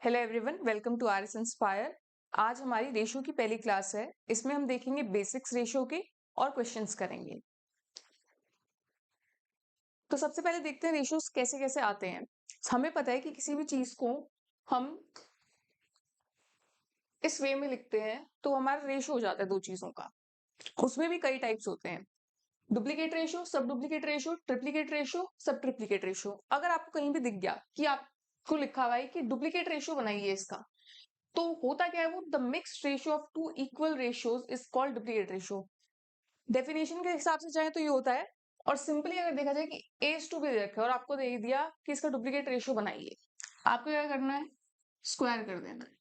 Hello everyone, welcome to RS inspire. आज हमारी ratio की पहली क्लास है। इसमें हम देखेंगे बेसिक्स रेशियो के और क्वेश्चंस करेंगे। तो सबसे पहले देखते हैं रेशियोज कैसे कैसे आते हैं। हमें पता है कि किसी भी चीज को हम इस वे में लिखते हैं तो हमारा रेशियो हो जाता है दो चीजों का। उसमें भी कई टाइप्स होते हैं, डुप्लीकेट रेशियो, सब डुप्लीकेट रेशियो, ट्रिप्लीकेट रेशियो, सब ट्रिप्लीकेट रेशियो। अगर आपको कहीं भी दिख गया कि आपको लिखा हुआ है कि डुप्लीकेट रेशियो बनाइए इसका, तो होता क्या है, वो the mixed ratio of two equal ratios is called duplicate ratio. Definition के हिसाब से चाहे तो ये होता है, और सिंपली अगर देखा जाए कि एज टू बी दे रखा है और आपको दे दिया कि इसका डुप्लीकेट रेशियो बनाइए, आपको क्या करना है, स्क्वायर कर देना है।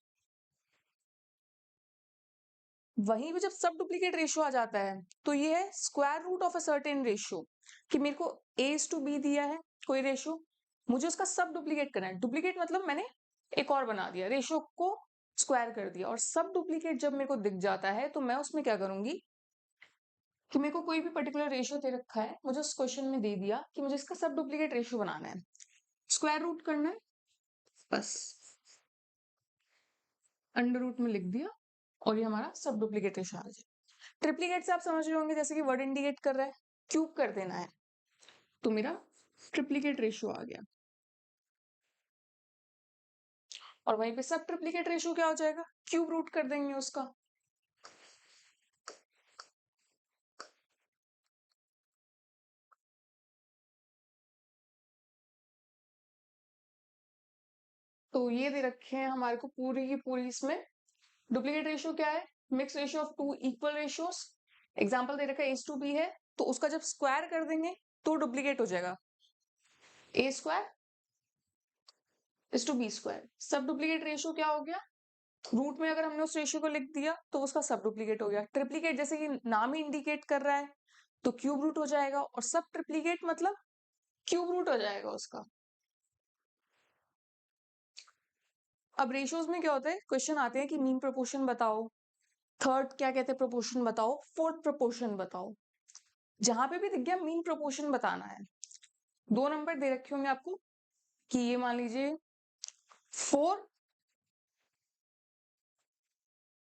वहीं पे जब सब डुप्लीकेट रेशियो आ जाता है तो ये है square root of a certain ratio, कि मेरे को एज टू बी दिया है कोई रेशियो, मुझे उसका सब डुप्लीकेट करना है। डुप्लीकेट मतलब मैंने एक और बना दिया, रेशियो को स्क्वायर कर दिया। और सब डुप्लीकेट जब मेरे को दिख जाता है तो मैं उसमें क्या करूंगी कि मेरे को कोई भी पर्टिकुलर रेशियो दे रखा है, मुझे उस क्वेश्चन में दे दिया कि मुझे इसका सब डुप्लीकेट रेशियो बनाना है, स्क्वायर रूट करना है, बस अंडर रूट में लिख दिया और ये हमारा सब डुप्लीकेट रेशियो आ जाए। ट्रिप्लीकेट से आप समझ रहे होंगे, जैसे कि वर्ड इंडिकेट कर रहा है, क्यूब कर देना है, तो मेरा ट्रिप्लीकेट रेशियो आ गया। और वहीं पे सब ट्रिप्लीकेट रेशियो क्या हो जाएगा, क्यूब रूट कर देंगे उसका। तो ये दे रखे हैं हमारे को पूरी की पूरी, इसमें डुप्लीकेट रेशियो क्या है, mix ratio of two equal ratios. Example दे रखा है एस टू बी है, तो उसका जब स्क्वायर कर देंगे तो डुप्लीकेट हो जाएगा, A square is to B square. सब डुप्लीकेट रेशियो क्या हो गया, रूट में अगर हमने उस रेशियो को लिख दिया तो उसका सब डुप्लीकेट हो गया। ट्रिप्लीकेट जैसे कि नाम ही इंडिकेट कर रहा है, तो क्यूब रूट हो जाएगा, और सब ट्रिप्लीकेट मतलब क्यूब रूट हो जाएगा उसका। अब रेशियोज में क्या होता है, क्वेश्चन आते हैं कि मीन प्रोपोर्शन बताओ, थर्ड क्या कहते हैं प्रोपोर्शन बताओ, फोर्थ प्रोपोर्शन बताओ। जहां पे भी दिख गया मीन प्रोपोर्शन बताना है, दो नंबर दे रखे होंगे आपको कि ये मान लीजिए 4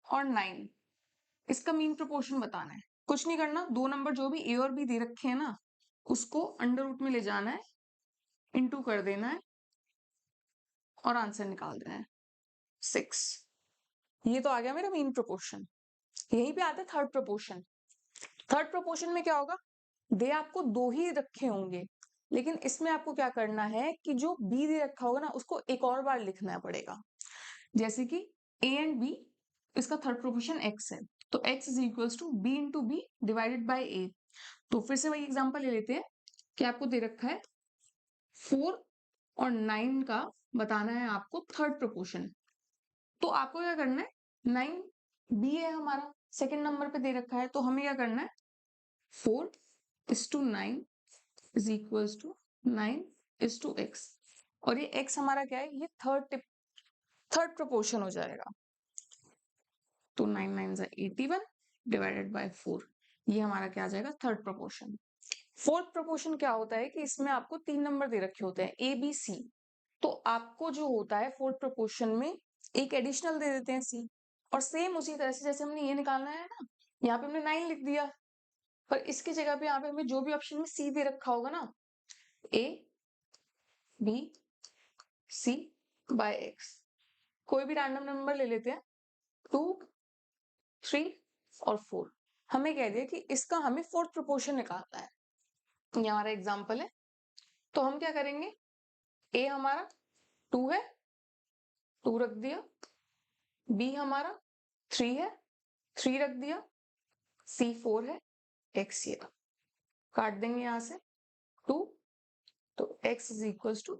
और 9, इसका मीन प्रोपोर्शन बताना है। कुछ नहीं करना, दो नंबर जो भी ए और बी दे रखे हैं ना, उसको अंडर रूट में ले जाना है, इनटू कर देना है और आंसर निकाल देना है 6। ये तो आ गया मेरा मीन प्रोपोर्शन। यहीं पे आता है थर्ड प्रोपोर्शन। थर्ड प्रोपोर्शन में क्या होगा, दे आपको दो ही रखे होंगे, लेकिन इसमें आपको क्या करना है कि जो बी दे रखा होगा ना, उसको एक और बार लिखना पड़ेगा। जैसे कि ए एंड बी, इसका थर्ड प्रोपोर्शन एक्स है, तो X is equals to B into B divided by A. तो फिर से वही एग्जांपल ले लेते हैं कि आपको दे रखा है 4 और 9 का बताना है आपको थर्ड प्रोपोर्शन। तो आपको क्या करना है, 9 बी है हमारा, सेकंड नंबर पे दे रखा है, तो हमें क्या करना है, 4 is to 9 is equals to 9 is to x. और ये x हमारा क्या है, ये थर्ड प्रोपोर्शन हो जाएगा। तो 9 9 81 डिवाइडेड बाय 4, ये हमारा क्या आ जाएगा, थर्ड प्रोपोर्शन। फोर्थ प्रोपोर्शन क्या होता है कि इसमें आपको तीन नंबर दे रखे होते हैं ए बी सी, तो आपको जो होता है फोर्थ प्रोपोर्शन में एक एडिशनल दे देते हैं सी। और सेम उसी तरह से जैसे हमने ये निकालना है ना, यहाँ पे हमने 9 लिख दिया, पर इसकी जगह पे यहाँ पे हमें जो भी ऑप्शन में सी दे रखा होगा ना, a b c by x, कोई भी रैंडम नंबर ले लेते हैं, 2 3 और 4। हमें कह दिया कि इसका हमें फोर्थ प्रोपोर्शन निकालना है। ये हमारा एग्जाम्पल है, तो हम क्या करेंगे, ए हमारा 2 है, 2 रख दिया, बी हमारा 3 है, 3 रख दिया, सी 4 है, एक्स ये रहा। काट देंगे यहां से 2, तो x इज इक्वल्स टू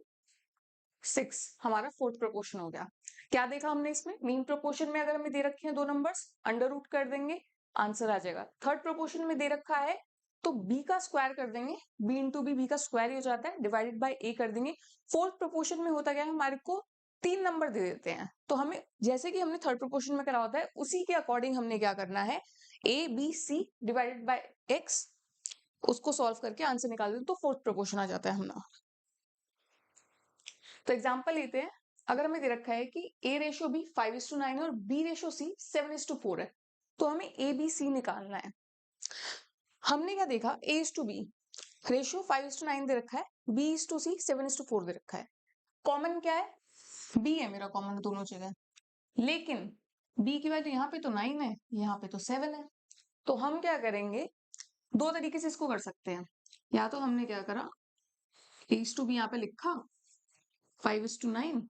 6 हमारा फोर्थ प्रोपोर्शन हो गया। क्या देखा हमने इसमें, मीन प्रोपोर्शन में अगर हमें दे रखे हैं दो नंबर्स, अंडर रूट कर देंगे, आंसर आ जाएगा। थर्ड प्रोपोर्शन में दे रखा है तो b का स्क्वायर कर देंगे, b इंटू बी का स्क्वायर ही हो जाता है, डिवाइडेड बाय a कर देंगे। फोर्थ प्रोपोर्शन में होता क्या है, हमारे को तीन नंबर दे देते हैं, तो हमें जैसे कि हमने थर्ड प्रोपोर्शन में करा होता है उसी के अकॉर्डिंग हमने क्या करना है, a b c divided by x, उसको सॉल्व करके आंसर निकाल दें तो फोर्थ प्रोपोर्शन आ जाता है हमारा। तो एग्जाम्पल लेते हैं, अगर हमें दे रखा है कि A रेशियो B 5:9 है और B रेशियो C 7:4 है, तो हमें A B C निकालना है। हमने क्या देखा, A:B रेशियो 5:9 दे रखा है, B:C 7:4 दे रखा है। कॉमन क्या है, B है मेरा कॉमन दोनों जगह, लेकिन B की वैल्यू यहाँ पे तो 9 है, यहाँ पे तो 7 है। तो हम क्या करेंगे, दो तरीके से इसको कर सकते हैं। या तो हमने क्या करा, A:B यहाँ पे लिखा 5:9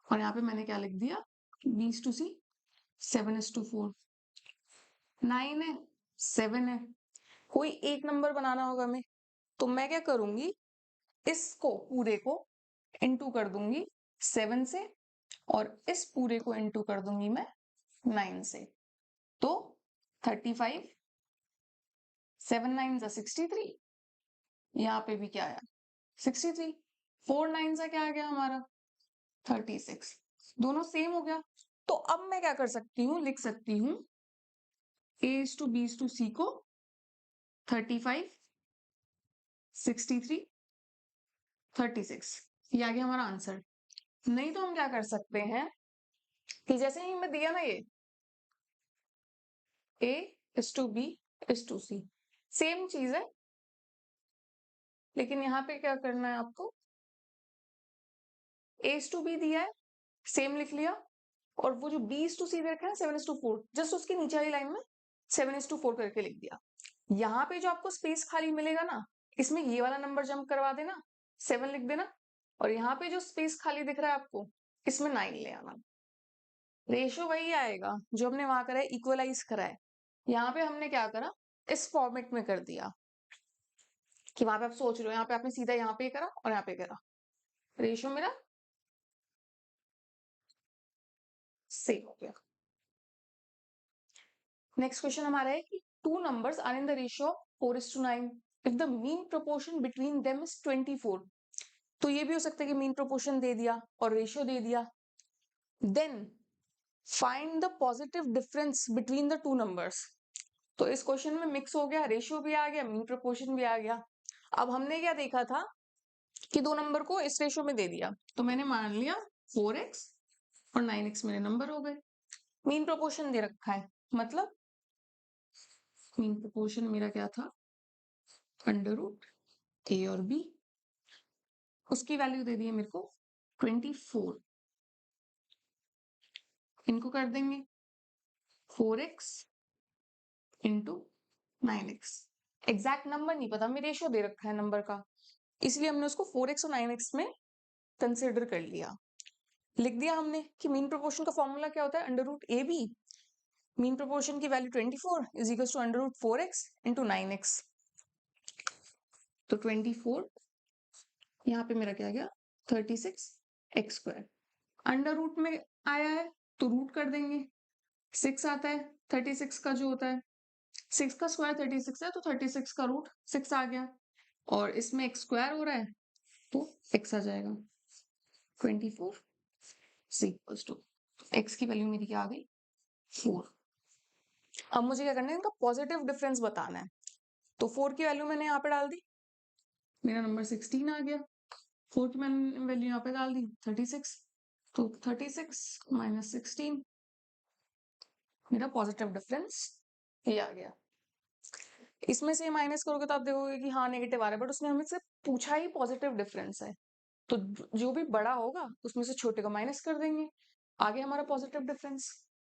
और यहाँ पे मैंने क्या लिख दिया, B:C 7:4। 9 है 7 है, कोई एक नंबर बनाना होगा हमें। तो मैं क्या करूंगी, इसको पूरे को इनटू कर दूंगी 7 से और इस पूरे को इनटू कर दूंगी मैं 9 से। तो 35, 7 9 63, यहाँ पे भी क्या आया 63, 4 9 सा क्या आ गया हमारा 36, दोनों सेम हो गया। तो अब मैं क्या कर सकती हूँ, लिख सकती हूँ A:B:C को 35, 63, 36, ये आ गया हमारा आंसर। नहीं तो हम क्या कर सकते हैं कि जैसे ही मैं दिया ना ये A:B:C, सेम चीज है, लेकिन यहाँ पे क्या करना है आपको, A:B दिया है सेम लिख लिया, और वो जो B:C दे रखा है 7:4, जस्ट उसकी नीचे वाली लाइन में 7:4 करके लिख दिया। यहाँ पे जो आपको स्पेस खाली मिलेगा ना, इसमें ये वाला नंबर जंप करवा देना, 7 लिख देना, और यहाँ पे जो स्पेस खाली दिख रहा है आपको, इसमें 9 ले आना। रेशियो वही आएगा जो हमने वहां करा है, इक्वलाइज करा है। यहाँ पे हमने क्या करा, इस फॉर्मेट में कर दिया कि वहां पे आप सोच रहे हो, यहाँ पे आपने सीधा यहाँ पे करा और यहाँ पे करा, रेशियो मेरा सेम हो गया। नेक्स्ट क्वेश्चन हमारा है कि two numbers are in the ratio 4:9 if the mean proportion between them is 24। तो ये भी हो सकता है कि मीन प्रोपोर्शन दे दिया और रेशियो दे दिया, then find the positive difference between the two numbers. तो इस क्वेश्चन में मिक्स हो गया, रेशियो भी आ गया, मीन प्रोपोर्शन भी आ गया। अब हमने क्या देखा था कि दो नंबर को इस रेशियो में दे दिया, तो मैंने मान लिया 4x और 9x मेरे नंबर हो गए। मीन प्रोपोर्शन दे रखा है, मतलब मीन प्रोपोर्शन मेरा क्या था, अंडर रूट A और B, उसकी वैल्यू दे दी है मेरे को 24। इनको कर देंगे 4x into 9x। Exact number नहीं पता, हमें रेशियो दे रखा है नंबर का, इसलिए हमने उसको 4x और 9x में कंसिडर कर लिया। लिख दिया हमने कि मीन प्रोपोर्शन का फॉर्मूला क्या होता है, under root A B, mean proportion की value 24 is equal to under root 4x into 9x। तो 24 यहाँ पे मेरा क्या गया 36x²। अंडर रूट में आया है तो रूट कर देंगे, 6 आता है 36 का जो होता है, 6 का स्क्वायर 36 है, तो 36 का रूट 6 आ गया, और इसमें x² हो रहा है तो x आ जाएगा 24 इक्वल्स टू x की वैल्यू मेरी क्या आ गई 4। अब मुझे क्या करना है, इनका पॉजिटिव डिफरेंस बताना है। तो 4 की वैल्यू मैंने यहाँ पे डाल दी, मेरा नंबर 16 आ गया। 4 की मैंने वैल्यू यहाँ पे डाल दी 36, तो 36 माइनस 16 मेरा पॉजिटिव डिफरेंस ये आ गया। इसमें से माइनस करोगे तो आप देखोगे कि हाँ नेगेटिव आ रहा है, बट उसने हमें से पूछा ही पॉजिटिव डिफरेंस है, तो जो भी बड़ा होगा उसमें से छोटे को माइनस कर देंगे, आ गया हमारा पॉजिटिव डिफरेंस।